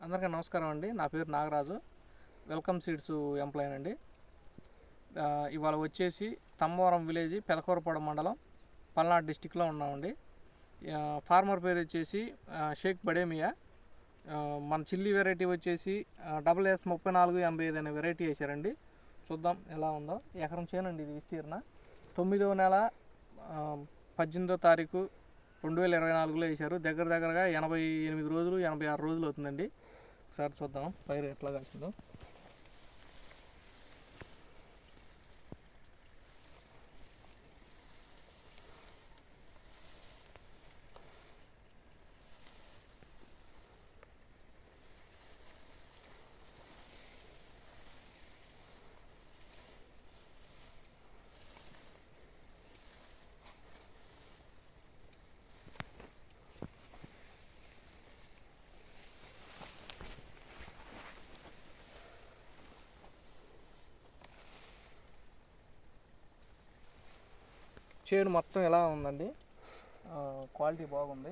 అందరికీ నమస్కారం అండి. నా పేరు నాగరాజు. వెల్కమ్ సీడ్స్ ఎంప్లాయీ అండి. ఇవాళ వచ్చేసి తమ్మవరం విలేజ్, పెదకూరపాడు మండలం, పల్నాడు డిస్టిక్లో ఉన్నామండి. ఫార్మర్ పేరు వచ్చేసి షేక్ బడేమియా. మన చిల్లీ వెరైటీ వచ్చేసి SS 3485 అనే వెరైటీ వేసారండి. చూద్దాం ఎలా ఉందో. ఎకరం చేనండి ఇది విస్తీర్ణ. 9వ నెల 18వ తారీఖు 2024లో వేశారు. దగ్గరగా 88 రోజులు 86 రోజులు అవుతుందండి. ఒకసారి చూద్దాం పైరు ఎట్లా కాసిందో. చేను మొత్తం ఎలా ఉందండి, క్వాలిటీ బాగుంది.